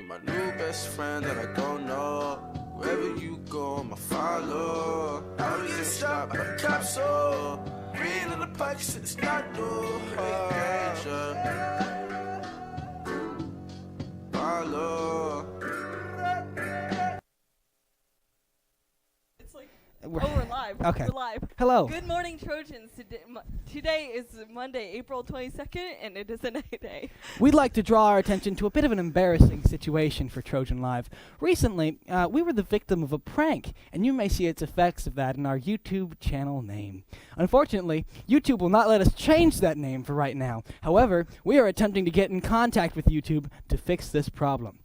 You my new best friend that I don't know. Wherever you go, I'ma follow. I was getting stopped by the cops, so green in the pockets, it's not no danger. Follow. We're live. Okay. We're live. Hello. Good morning, Trojans. Today is Monday, April 22nd, and it is a night day. We'd like to draw our attention to a bit of an embarrassing situation for Trojan Live. Recently, we were the victim of a prank, and you may see its effects of that in our YouTube channel name. Unfortunately, YouTube will not let us change that name for right now. However, we are attempting to get in contact with YouTube to fix this problem.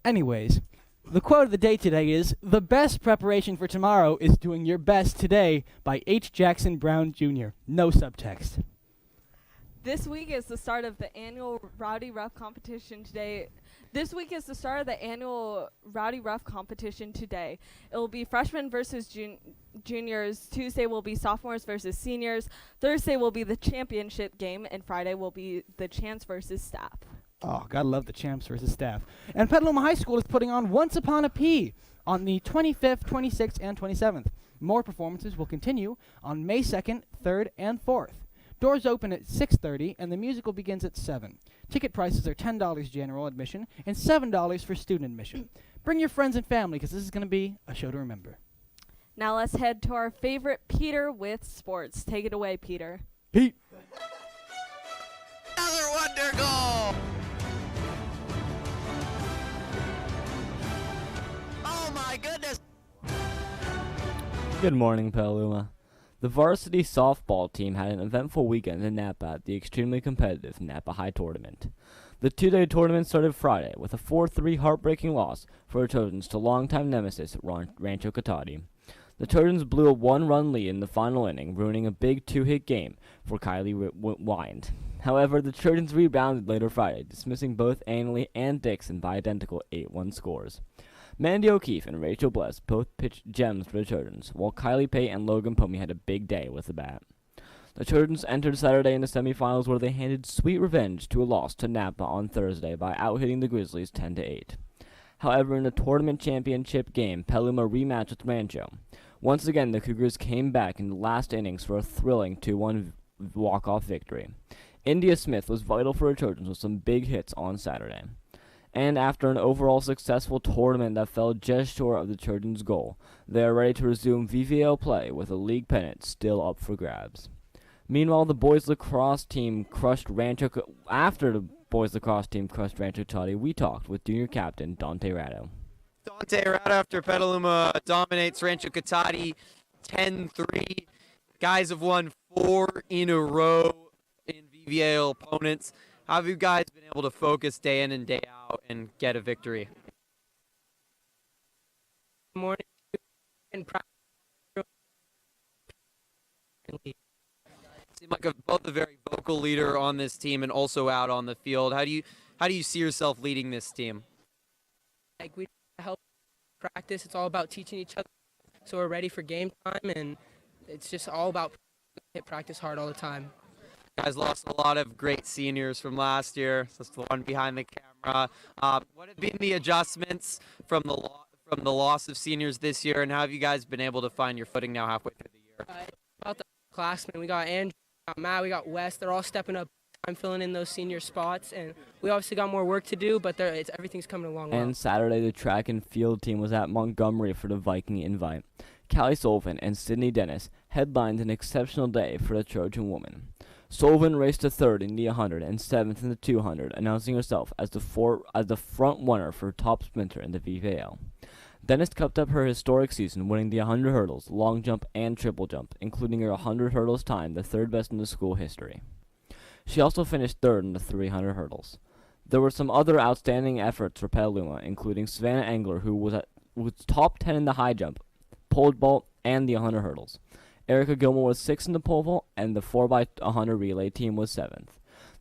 Anyways, the quote of the day today is, "The best preparation for tomorrow is doing your best today," by H. Jackson Brown Jr. No subtext. This week is the start of the annual Rowdy Ruff competition today. It will be freshmen versus juniors. Tuesday will be sophomores versus seniors. Thursday will be the championship game, and Friday will be the champs versus staff. Oh, gotta love the champs versus staff. And Petaluma High School is putting on Once Upon a P on the 25th, 26th, and 27th. More performances will continue on May 2nd, 3rd, and 4th. Doors open at 6:30, and the musical begins at 7. Ticket prices are $10 general admission and $7 for student admission. Bring your friends and family, because this is going to be a show to remember. Now let's head to our favorite Peter with sports. Take it away, Peter. Pete. Another wonder goal! Oh my goodness! Good morning, Petaluma. The varsity softball team had an eventful weekend in Napa at the extremely competitive Napa High Tournament. The two-day tournament started Friday with a 4-3 heartbreaking loss for the Trojans to longtime nemesis Rancho Cotati. The Trojans blew a one-run lead in the final inning, ruining a big two-hit game for Kayleigh Smith. However, the Trojans rebounded later Friday, dismissing both Annalee and Dixon by identical 8-1 scores. Mandy O'Keefe and Rachel Bless both pitched gems for the Trojans, while Kylie Pate and Logan Pomey had a big day with the bat. The Trojans entered Saturday in the semifinals, where they handed sweet revenge to a loss to Napa on Thursday by out-hitting the Grizzlies 10-8. However, in the tournament championship game, Petaluma rematched with Rancho. Once again, the Cougars came back in the last innings for a thrilling 2-1 walk-off victory. India Smith was vital for the Trojans with some big hits on Saturday. And after an overall successful tournament that fell just short of the Trojans' goal, they are ready to resume VVL play with a league pennant still up for grabs. Meanwhile, the boys lacrosse team crushed Rancho Cotati, we talked with junior captain Dante Ratto. Dante Ratto, after Petaluma dominates Rancho Cotati 10-3. Guys have won 4 in a row in VVL opponents. How have you guys been able to focus day in and day out and get a victory? Good morning. And Seem like both a very vocal leader on this team and also out on the field. How do you see yourself leading this team? like we help practice. It's all about teaching each other, so we're ready for game time, and it's just all about hit practice hard all the time. Guys lost a lot of great seniors from last year. That's the one behind the camera. What have been the adjustments from the loss of seniors this year, and how have you guys been able to find your footing now halfway through the year? About the classmen, we got Andrew, we got Matt, we got Wes. They're all stepping up. I'm filling in those senior spots, and we obviously got more work to do, but everything's coming along well. And Saturday, the track and field team was at Montgomery for the Viking Invite. Callie Sullivan and Sydney Dennis headlined an exceptional day for the Trojan woman. Sullivan raced to third in the 100 and seventh in the 200, announcing herself as the front runner for top sprinter in the VVL. Dennis kept up her historic season, winning the 100 hurdles, long jump, and triple jump, including her 100 hurdles time, the third best in the school history. She also finished third in the 300 hurdles. There were some other outstanding efforts for Petaluma, including Savannah Engler, who was top 10 in the high jump, pole vault, and the 100 hurdles. Erica Gilmore was 6th in the pole vault, and the 4x100 relay team was 7th.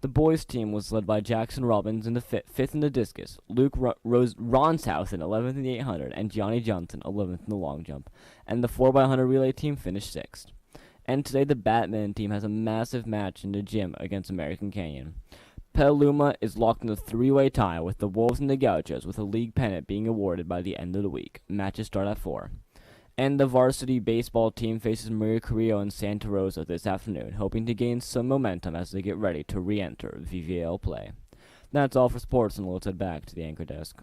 The boys' team was led by Jackson Robbins in the 5th in the discus, Luke Ronshouse in 11th in the 800, and Johnny Johnson 11th in the long jump, and the 4x100 relay team finished 6th. And today the badminton team has a massive match in the gym against American Canyon. Petaluma is locked in a three-way tie with the Wolves and the Gauchos, with a league pennant being awarded by the end of the week. Matches start at 4. And the varsity baseball team faces Maria Carrillo in Santa Rosa this afternoon, hoping to gain some momentum as they get ready to re-enter VVAL play. That's all for sports, and let's head back to the anchor desk.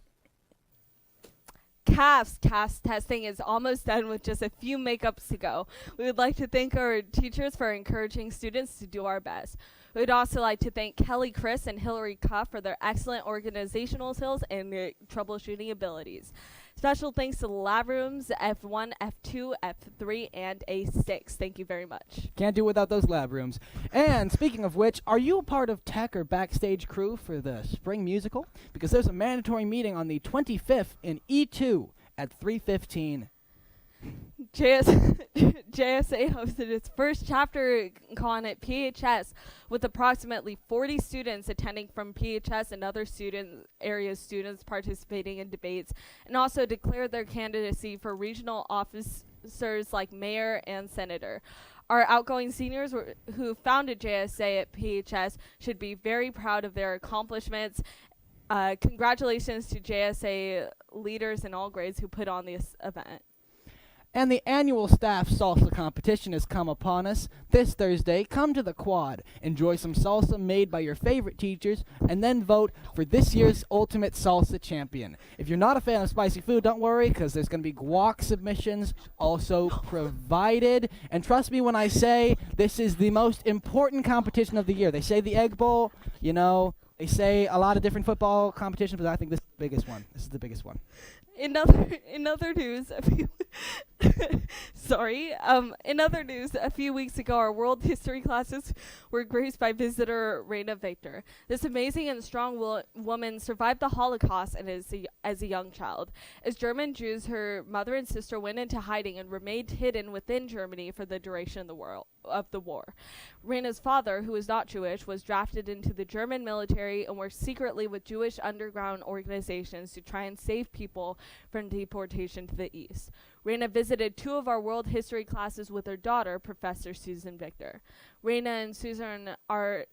CAS testing is almost done with just a few makeups to go. We would like to thank our teachers for encouraging students to do our best. We would also like to thank Kelly Chris and Hillary Cuff for their excellent organizational skills and their troubleshooting abilities. Special thanks to the lab rooms F1, F2, F3, and A6. Thank you very much. Can't do without those lab rooms. And speaking of which, are you a part of tech or backstage crew for the spring musical? Because there's a mandatory meeting on the 25th in E2 at 3:15. JSA hosted its first chapter con at PHS with approximately 40 students attending from PHS and other students participating in debates, and also declared their candidacy for regional officers like mayor and senator. Our outgoing seniors who founded JSA at PHS should be very proud of their accomplishments. Congratulations to JSA leaders in all grades who put on this event. And the annual staff salsa competition has come upon us. This Thursday, come to the quad, enjoy some salsa made by your favorite teachers, and then vote for this year's ultimate salsa champion. If you're not a fan of spicy food, don't worry, because there's going to be guac submissions also provided. And trust me when I say this is the most important competition of the year. They say the Egg Bowl, you know, they say a lot of different football competitions, but I think this is the biggest one. This is the biggest one. In other news, a few weeks ago, our world history classes were graced by visitor Raina Victor. This amazing and strong woman survived the Holocaust and as a young child. As German Jews, her mother and sister went into hiding and remained hidden within Germany for the duration of the war. Raina's father, who was not Jewish, was drafted into the German military and worked secretly with Jewish underground organizations to try and save people from deportation to the east. Raina visited 2 of our world history classes with her daughter, Professor Susan Victor. Raina and Susan are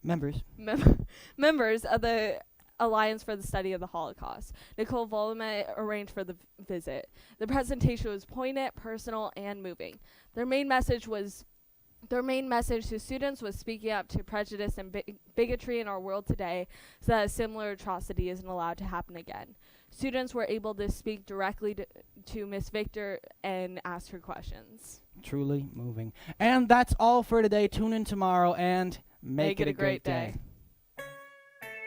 members of the Alliance for the Study of the Holocaust. Nicole Volame arranged for the visit. The presentation was poignant, personal, and moving. Their main message to students was speaking up to prejudice and bigotry in our world today so that a similar atrocity isn't allowed to happen again. Students were able to speak directly to Miss Victor and ask her questions. Truly moving. And that's all for today. Tune in tomorrow and make it a great day.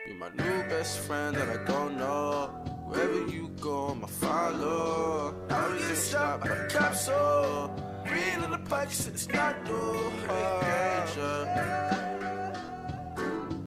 You're my new best friend that I don't know. Wherever you go, I'ma follow. I don't get stopped by the cops, so green in the pocket, it's not no.